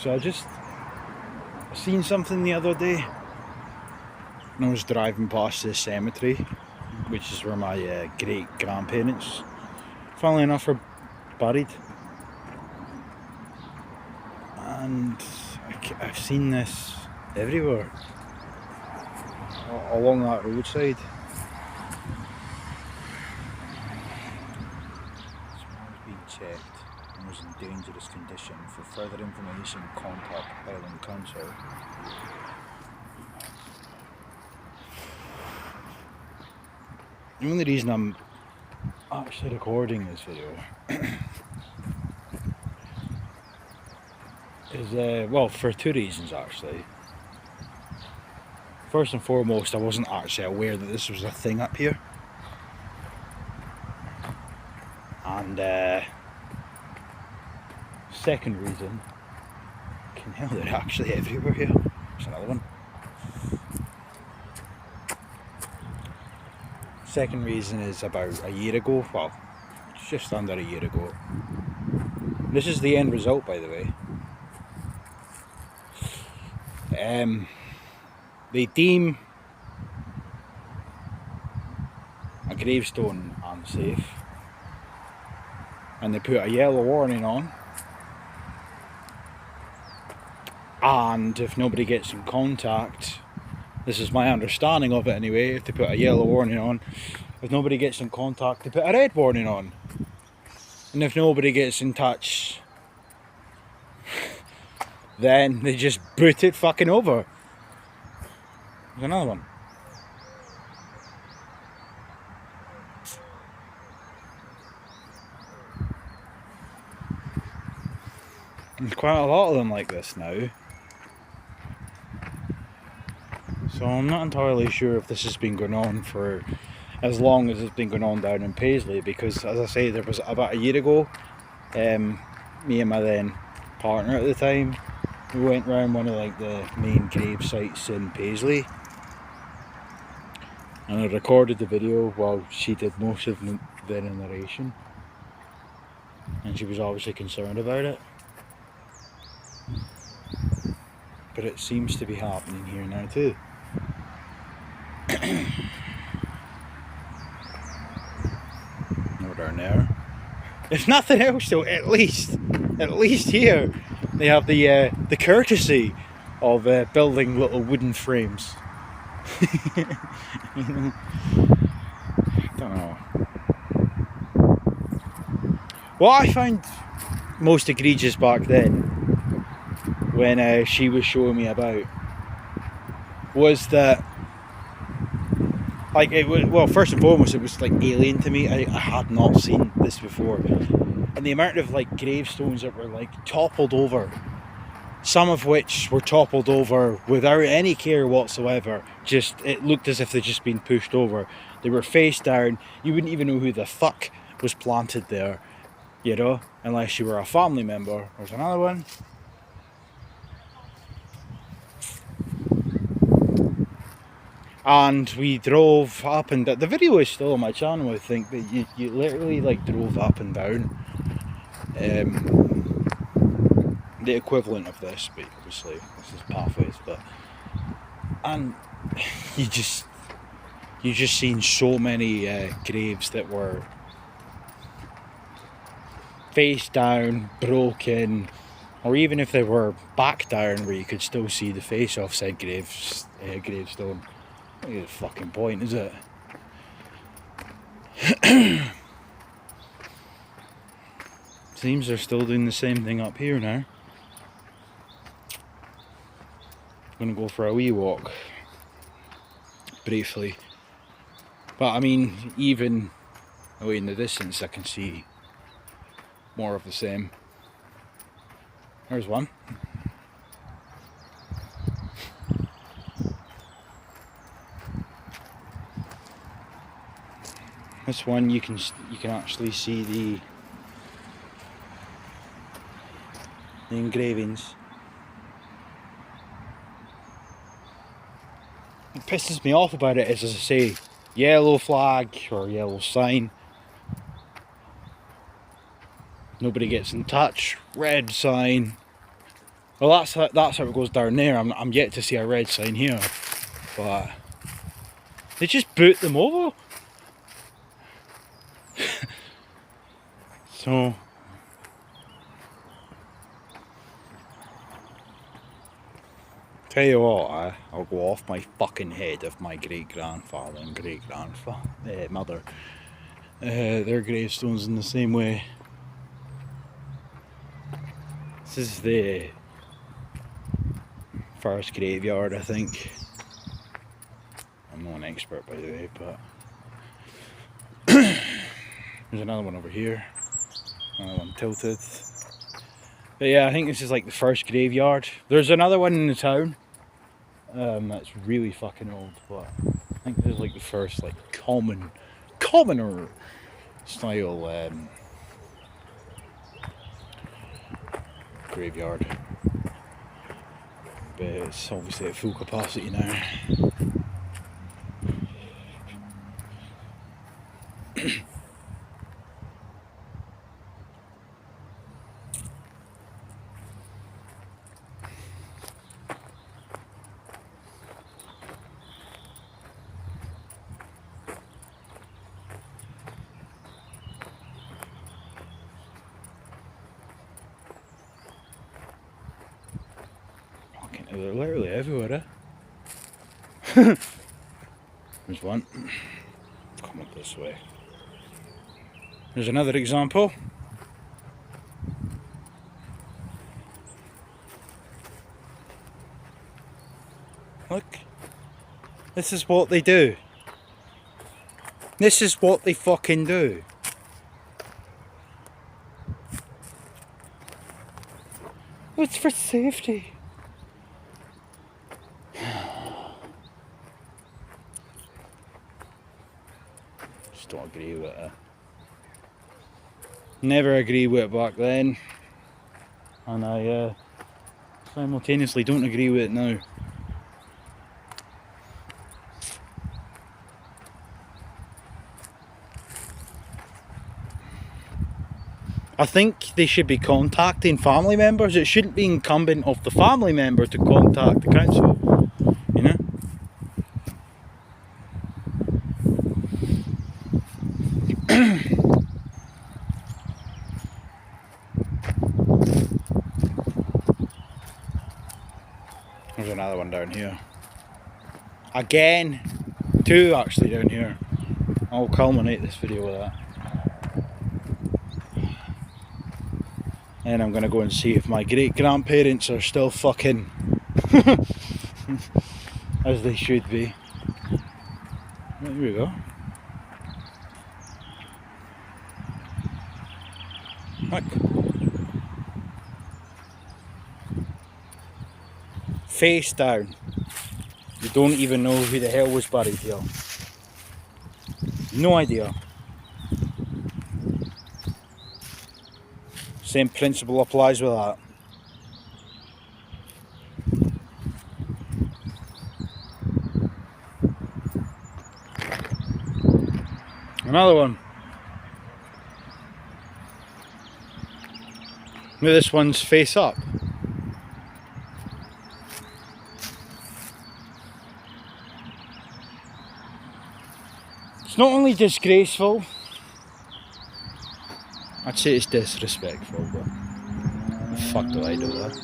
So I seen something the other day when I was driving past this cemetery, which is where my great grandparents, funnily enough, are buried. And I've seen this everywhere along that roadside. This man was being checked and was in dangerous condition. For further information, contact Highland Council. The only reason I'm actually recording this video is, well, for two reasons actually. First and foremost, I wasn't actually aware that this was a thing up here. And second reason, they're actually everywhere here. There's another one. Second reason is about a year ago, well, just under a year ago. This is the end result, by the way. They deem a gravestone unsafe, and they put a yellow warning on, and if nobody gets in contact, this is my understanding of it anyway, if they put a yellow warning on, if nobody gets in contact, they put a red warning on, and if nobody gets in touch, then they just boot it fucking over. There's another one. There's quite a lot of them like this now. So I'm not entirely sure if this has been going on for as long as it's been going on down in Paisley, because as I say, there was about a year ago, me and my then partner at the time, we went round one of like the main grave sites in Paisley, and I recorded the video while she did most of the narration, and she was obviously concerned about it. But it seems to be happening here now too. No down there. If nothing else though, at least here they have the courtesy of building little wooden frames. You know? Don't know. What I found most egregious back then, when she was showing me about, was that, like, it was, well, first and foremost, it was like alien to me. I had not seen this before, and the amount of like gravestones that were like toppled over, some of which were toppled over without any care whatsoever. Just, it looked as if they'd just been pushed over. They were face down. You wouldn't even know who the fuck was planted there, you know, unless you were a family member. There's another one. And we drove up and down. The video is still on my channel, I think, but you literally like drove up and down the equivalent of this, but obviously this is pathways, but, and you just seen so many graves that were face down, broken, or even if they were back down where you could still see the face off said gravestone. What is the fucking point, is it? Seems they're still doing the same thing up here now. I'm gonna go for a wee walk briefly, but I mean, even away in the distance I can see more of the same. There's one. This one you can actually see the engravings. What pisses me off about it is, as I say, yellow flag or yellow sign. Nobody gets in touch. Red sign. Well, that's how it goes down there. I'm yet to see a red sign here, but they just boot them over. So tell you what, I'll go off my fucking head if my great-grandfather and great-grandfather, mother, their gravestones in the same way. This is the first graveyard, I think. I'm not an expert, by the way, but there's another one over here. Another one tilted. But yeah, I think this is like the first graveyard. There's another one in the town. That's really fucking old, but I think this is like the first like commoner style graveyard. But it's obviously at full capacity now. They're literally everywhere, eh? There's one. Come up this way. There's another example. Look. This is what they do. This is what they fucking do. It's for safety. Just don't agree with it. Never agree with it back then. And I simultaneously don't agree with it now. I think they should be contacting family members. It shouldn't be incumbent of the family member to contact the council, you know? There's another one down here. Again, two actually down here. I'll culminate this video with that. And I'm going to go and see if my great-grandparents are still fucking as they should be. Well, here we go. Look. Face down. You don't even know who the hell was buried here. No idea. Same principle applies with that. Another one. Now this one's face up. It's not only disgraceful, I'd say it's disrespectful, but the fuck do I do that?